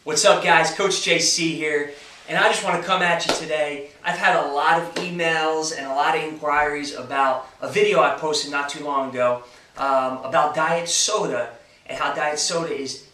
What's up, guys? Coach JC here, and I just want to come at you today. I've had a lot of emails and a lot of inquiries about a video I posted not too long ago about diet soda and how diet soda is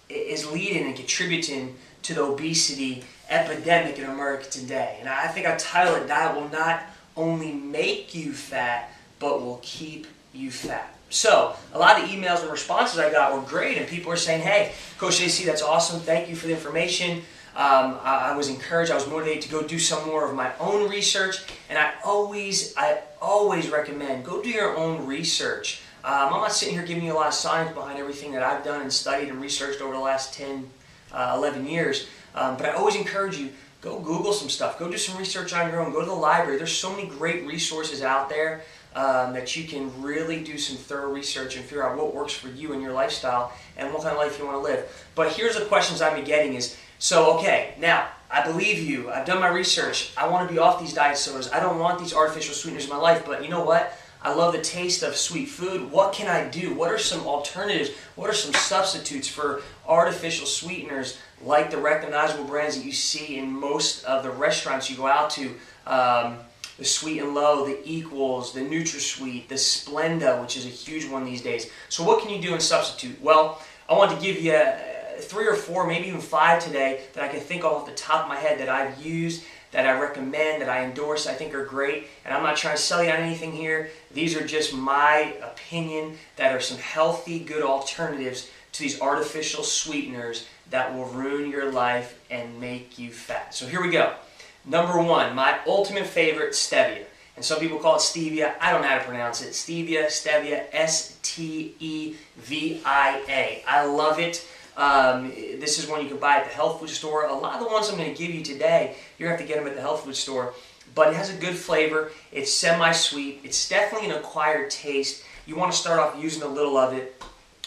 leading and contributing to the obesity epidemic in America today. And I think I titled it, "Diet will not only make you fat, but will keep you fat." So, a lot of the emails and responses I got were great, and people were saying, "Hey, Coach JC, that's awesome. Thank you for the information." I was encouraged. I was motivated to go do some more of my own research, and I always recommend go do your own research. I'm not sitting here giving you a lot of science behind everything that I've done and studied and researched over the last 10, 11 years, but I always encourage you, go Google some stuff. Go do some research on your own. Go to the library. There's so many great resources out there that you can really do some thorough research and figure out what works for you and your lifestyle and what kind of life you want to live. But here's the questions I've been getting is, so okay, now I believe you, I've done my research, I want to be off these diet sodas, I don't want these artificial sweeteners in my life, but you know what? I love the taste of sweet food. What can I do? What are some alternatives? What are some substitutes for artificial sweeteners like the recognizable brands that you see in most of the restaurants you go out to? The Sweet and Low, the Equals, the NutraSweet, the Splenda, which is a huge one these days. So what can you do in substitute? Well, I want to give you 3 or 4, maybe even 5 today that I can think of off the top of my head that I've used, that I recommend, that I endorse, I think are great. And I'm not trying to sell you on anything here. These are just my opinion that are some healthy, good alternatives to these artificial sweeteners that will ruin your life and make you fat. So here we go. Number 1, my ultimate favorite, stevia. And some people call it stevia. I don't know how to pronounce it. Stevia, S-T-E-V-I-A. I love it. This is one you can buy at the health food store. A lot of the ones I'm going to give you today, you're going to have to get them at the health food store. But it has a good flavor. It's semi-sweet. It's definitely an acquired taste. You want to start off using a little of it.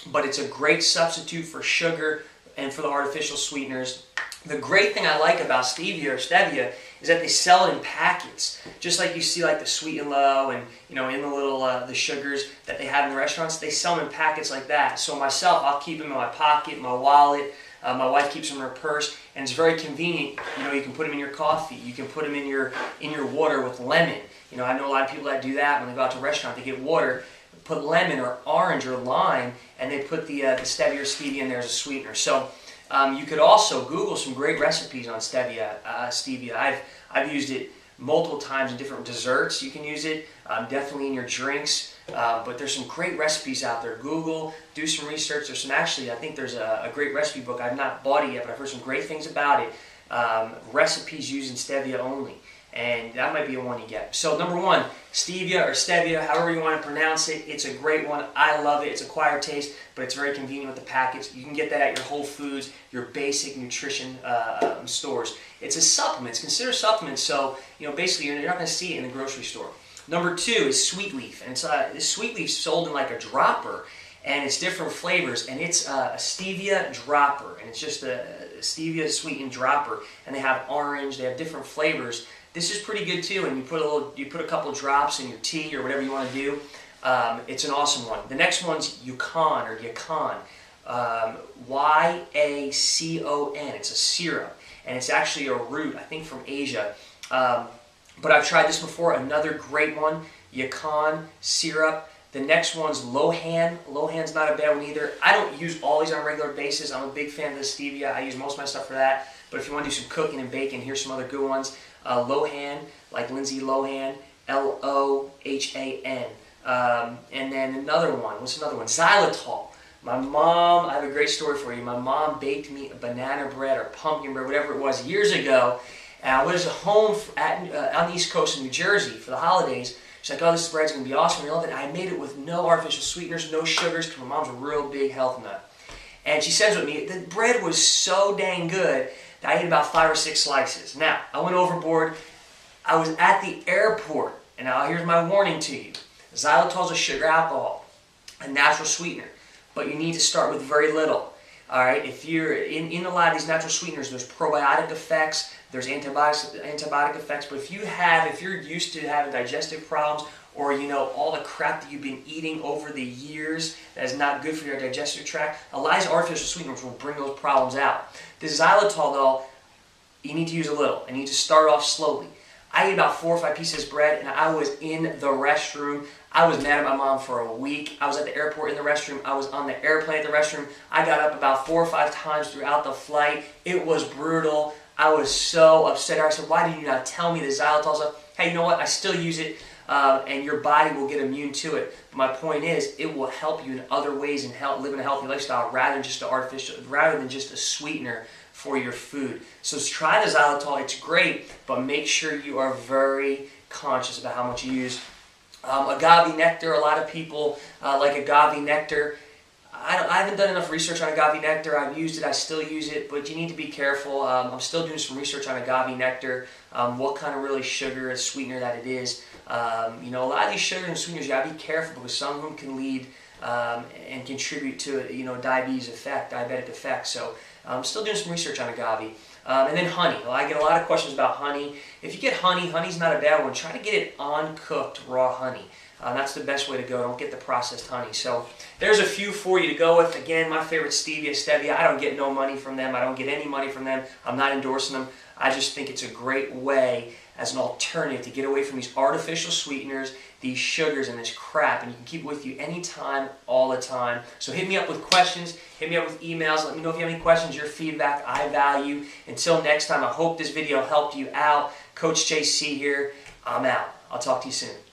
But it's a great substitute for sugar and for the artificial sweeteners. The great thing I like about stevia or stevia is that they sell it in packets, just like you see like the Sweet and Low and in the little the sugars that they have in the restaurants. They sell them in packets like that. So myself, I'll keep them in my pocket, my wallet. My wife keeps them in her purse, and it's very convenient. You can put them in your coffee. You can put them in your water with lemon. I know a lot of people that do that when they go out to a restaurant. They get water, put lemon or orange or lime, and they put the stevia or stevia in there as a sweetener. So. You could also Google some great recipes on stevia. I've used it multiple times in different desserts. You can use it definitely in your drinks. But there's some great recipes out there. Google, do some research. There's some I think there's a great recipe book. I've not bought it yet, but I've heard some great things about it. Recipes using stevia only. And that might be a one you get. So number 1, stevia or stevia, however you want to pronounce it. It's a great one. I love it. It's acquired taste, but it's very convenient with the packets. You can get that at your Whole Foods, your basic nutrition stores. It's a supplement. It's considered a supplement, so basically you're not going to see it in the grocery store. Number 2 is Sweet Leaf, and this Sweet Leaf sold in like a dropper, and it's different flavors, and it's a stevia dropper, and it's just a stevia sweetened dropper, and they have orange. They have different flavors. This is pretty good too, and you put a couple of drops in your tea or whatever you want to do. It's an awesome one. The next one's Yacon or Yacon, Y-A-C-O-N. It's a syrup, and it's actually a root, I think from Asia. But I've tried this before. Another great one, Yacon syrup. The next one's Lohan. Lohan's not a bad one either. I don't use all these on a regular basis. I'm a big fan of the stevia. I use most of my stuff for that. But if you want to do some cooking and baking, here's some other good ones. Lohan, like Lindsay Lohan, L-O-H-A-N. And then another one, what's another one? Xylitol. My mom, I have a great story for you. My mom baked me a banana bread or pumpkin bread, whatever it was, years ago. And I was home on the East Coast in New Jersey for the holidays. She's like, "Oh, this bread's going to be awesome." We love it. I made it with no artificial sweeteners, no sugars, because my mom's a real big health nut. And she says with me, the bread was so dang good that I ate about 5 or 6 slices. Now, I went overboard. I was at the airport, and now here's my warning to you. Xylitol is a sugar alcohol, a natural sweetener, but you need to start with very little. All right, if you're in a lot of these natural sweeteners, there's probiotic effects, there's antibiotic effects, but if you're used to having digestive problems or all the crap that you've been eating over the years that is not good for your digestive tract, a lot of these artificial sweeteners will bring those problems out. The xylitol, though, you need to use a little, and you need to start off slowly. I ate about 4 or 5 pieces of bread, and I was in the restroom. I was mad at my mom for a week. I was at the airport in the restroom. I was on the airplane at the restroom. I got up about 4 or 5 times throughout the flight. It was brutal. I was so upset. I said, why did you not tell me the xylitol stuff? Hey, you know what? I still use it, and your body will get immune to it. But my point is, it will help you in other ways and help living a healthy lifestyle rather than just a sweetener for your food. So try the xylitol. It's great, but make sure you are very conscious about how much you use. Agave nectar, a lot of people like agave nectar. I haven't done enough research on agave nectar. I've used it, I still use it, but you need to be careful. I'm still doing some research on agave nectar, what kind of really sugar and sweetener that it is. A lot of these sugars and sweeteners, you gotta be careful because some of them can lead and contribute to diabetic effect. So I'm still doing some research on agave. And then honey. Well, I get a lot of questions about honey. If you get honey, honey's not a bad one. Try to get it uncooked raw honey. That's the best way to go. Don't get the processed honey. So there's a few for you to go with. Again, my favorite stevia. I don't get no money from them. I don't get any money from them. I'm not endorsing them. I just think it's a great way as an alternative to get away from these artificial sweeteners, these sugars, and this crap. And you can keep it with you anytime, all the time. So hit me up with questions. Hit me up with emails. Let me know if you have any questions. Your feedback, I value. Until next time, I hope this video helped you out. Coach JC here. I'm out. I'll talk to you soon.